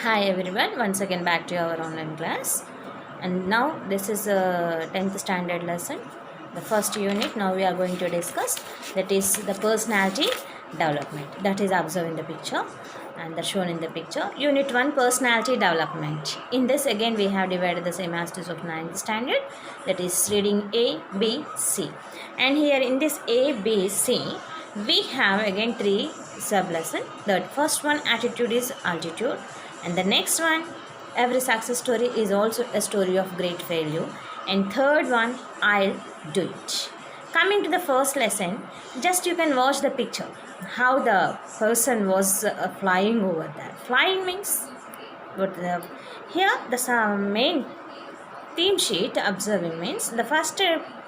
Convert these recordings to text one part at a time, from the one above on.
Hi everyone, once again back to our online class, and now this is a 10th standard lesson, the first unit. Now we are going to discuss, that is the personality development, that is observed in the picture and that's shown in the picture. Unit 1, personality development. In this again we have divided the same as this of 9th standard, that is reading A, B, C, and here in this A, B, C we have again 3 sub lesson. The first one, attitude is altitude, and the next one, every success story is also a story of great failure, and third one, I'll do it. Coming to the first lesson, just you can watch the picture how the person was flying over there. Flying means what here the main theme sheet observing means the first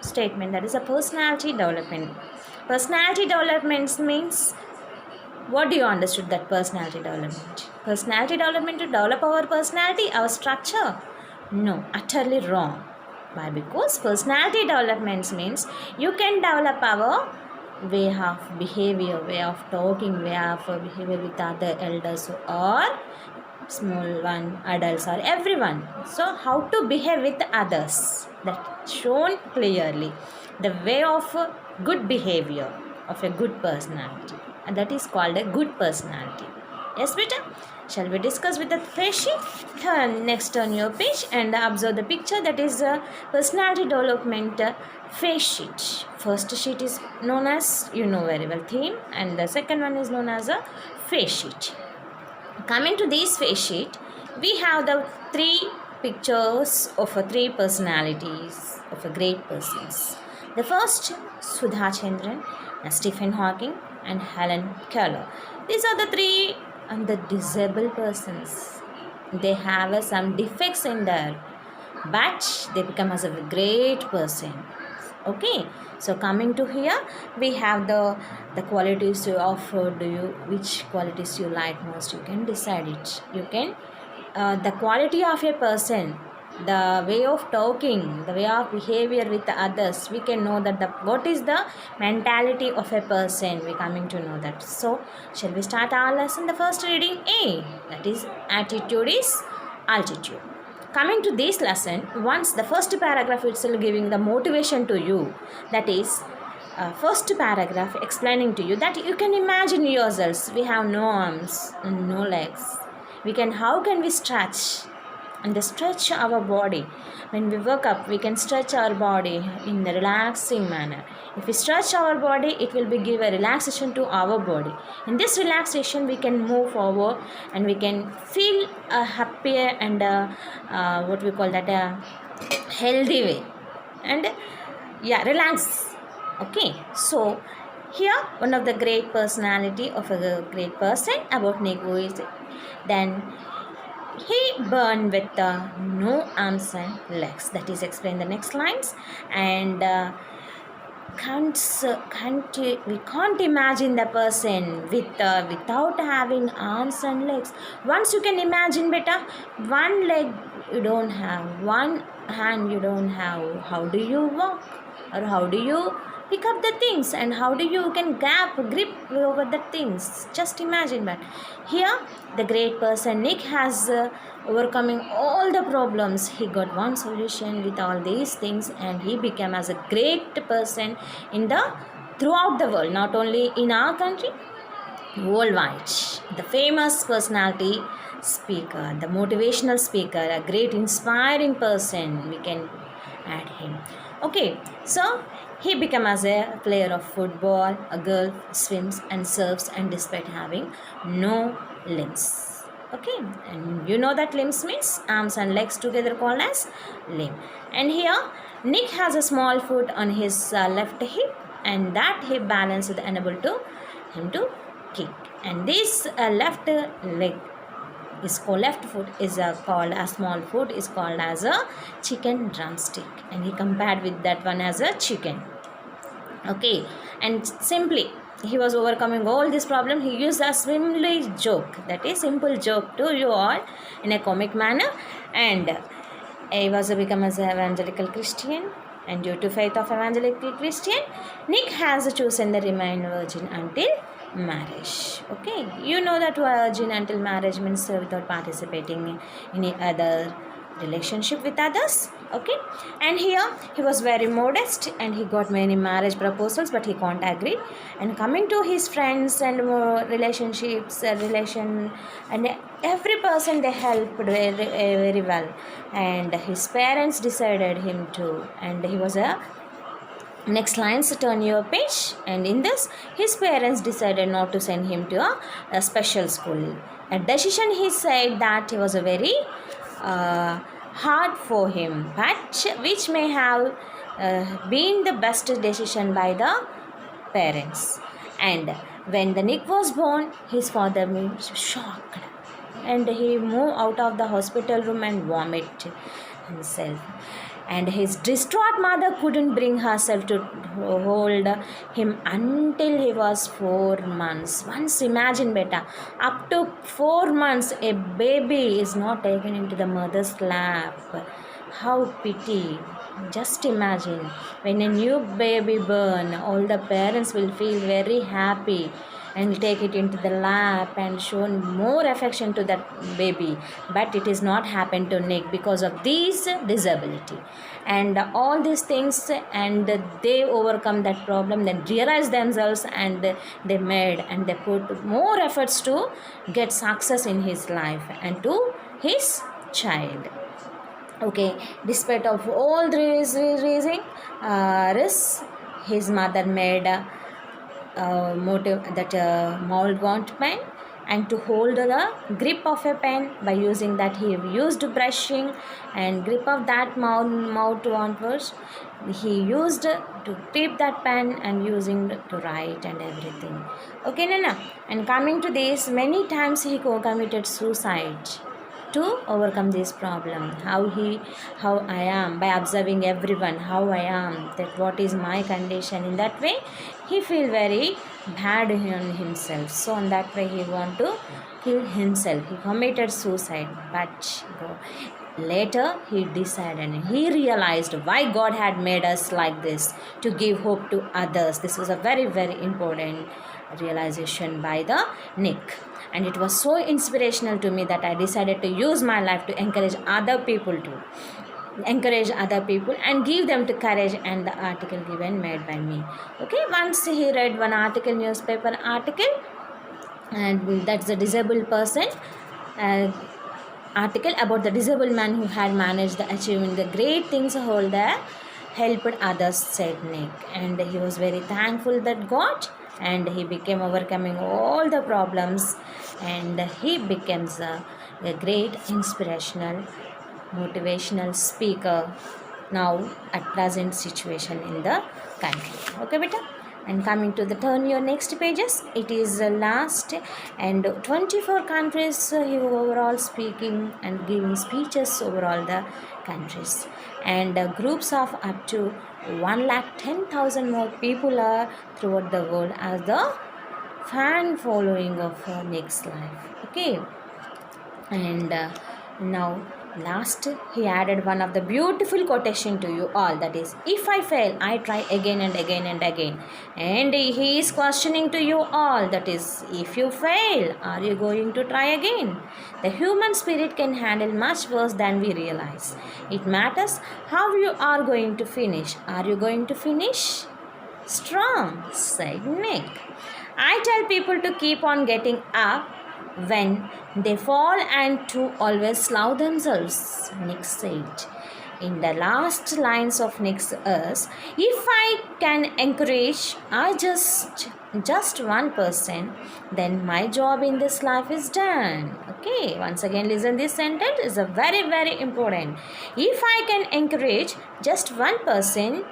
statement, that is a personality development. Personality development means, what do you understood that personality development? Personality development to develop our personality, our structure? No, utterly wrong. Why? Because personality development means you can develop our way of behavior, way of talking, way of behavior with other elders or small one, adults or everyone. So how to behave with others, that shown clearly. The way of good behavior of a good personality, and that is called a good personality. Yes beta, shall we discuss with the face sheet? Next turn your page and observe the picture, that is personality development face sheet. First sheet is known as, you know very well, theme, and the second one is known as a face sheet. Coming to this face sheet, we have the 3 pictures of 3 personalities of a great persons. The first, Sudha Chandran, Stephen Hawking, and Helen Keller. These are the 3 the disabled persons. They have some defects in there, but they become as a great person. Okay, so coming to here, we have the qualities of which qualities you like most. You can decide it. You can the quality of a person, the way of talking, the way of behavior with the others, we can know that what is the mentality of a person. We coming to know that. So shall we start our lesson? The first reading A, that is attitude is altitude. Coming to this lesson, once the first paragraph itself giving the motivation to you, that is first paragraph explaining to you that you can imagine yourselves, we have no arms and no legs. How can we stretch and stretch our body? When we wake up, we can stretch our body in a relaxing manner. If we stretch our body, it will give a relaxation to our body. In this relaxation, we can move forward and we can feel a happier and what we call that a healthy way, and relax. Okay, so here one of the great personality of a great person about Nego is, then he born with no arms and legs. That is explained in the next lines. And we can't imagine the person without having arms and legs. Once you can imagine, beta, one leg you don't have, one hand you don't have. How do you walk, or how do you pick up the things, and how do you can grip over the things? Just imagine that. Here the great person Nick has overcoming all the problems. He got one solution with all these things, and he became as a great person in the throughout the world, not only in our country, worldwide. The famous personality speaker, the motivational speaker, a great inspiring person, we can add him. Okay, so he became as a player of football. A girl swims and surfs, and despite having no limbs. Okay, and you know that limbs means arms and legs together called as limb. And here Nick has a small foot on his left hip, and that hip balance is unable to him to kick. And this left leg is called left foot is called a small foot is called as a chicken drumstick, and he compared with that one as a chicken. Okay, and simply he was overcoming all this problem. He used a swimly joke, that is simple joke to you all in a comic manner, and he was become as an evangelical Christian. And due to faith of evangelical Christian, Nick has chosen the remain virgin until marriage. Okay, you know that virgin until marriage means without participating in any other relationship with others. Okay, and here he was very modest and he got many marriage proposals, but he can't agree. And coming to his friends and relationships, relation, and every person they helped very well. And his parents decided him to, and he was a next lines turn your page, and in this his parents decided not to send him to a special school, a decision he said that was a very hard for him, but which may have been the best decision by the parents. And when the Nick was born, his father was shocked and he moved out of the hospital room and vomited himself. And his distraught mother couldn't bring herself to hold him until he was 4 months. Once imagine, beta, up to 4 months a baby is not taken into the mother's lap. How pity. Just imagine, when a new baby born, all the parents will feel very happy and take it into the lap and show more affection to that baby. But it is not happened to Nick because of this disability and all these things, and they overcome that problem, then realize themselves, and they made and they put more efforts to get success in his life and to his child. Okay, despite of all this reason, his mother made motive that mold want pen, and to hold the grip of a pen by using that he used brushing and grip of that mouth onwards. He used to grip that pen and using to write and everything. Okay, Nana. And coming to this, many times he committed suicide to overcome this problem. How I am, by observing everyone how I am, that what is my condition. In that way he feel very bad on himself, so on that way he want to kill himself. He committed suicide, but later he decided and he realized why God had made us like this, to give hope to others. This was a very, very important realization by the Nick, and it was so inspirational to me that I decided to use my life to encourage other people and give them to courage. And the article given made by me. Okay, once he read one article, newspaper article, and that's a disabled person article about the disabled man who had managed the achieving the great things whole there helped others, said Nick, and he was very thankful that God, and he became overcoming all the problems, and he becomes a great inspirational motivational speaker now at present situation in the country. Okay, beta. And coming to the turn your next pages, it is last, and 24 countries he overall speaking and giving speeches over all the countries, and groups of up to 110,000 more people are throughout the world as the fan following of Nick's life. Okay, and now last he added one of the beautiful quotation to you all, that is, if I fail I try again and again and again. And he is questioning to you all, that is, if you fail, are you going to try again? The human spirit can handle much worse than we realize. It matters how you are going to finish. Are you going to finish strong? Said Nick. I tell people to keep on getting up when they fall and to always love themselves, Nick said. In the last lines of Nick's verse, if I can encourage just one person, then my job in this life is done. Okay, once again listen, this sentence is a very, very important. If I can encourage just one person,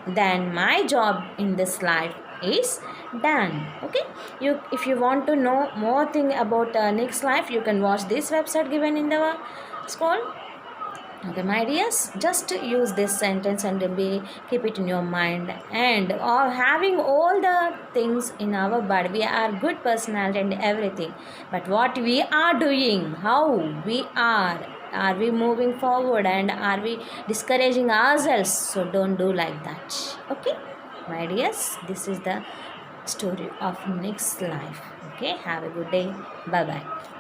then my job in this life is done. Okay, if you want to know more thing about Nick's life, you can watch this website given in the scroll. Okay, my dears, just use this sentence and keep it in your mind. And having all the things in our body, we are good personality and everything, but what we are doing, how we are we moving forward, and are we discouraging ourselves? So don't do like that. Okay, my dears, this is the story of next life. Okay, have a good day. Bye bye.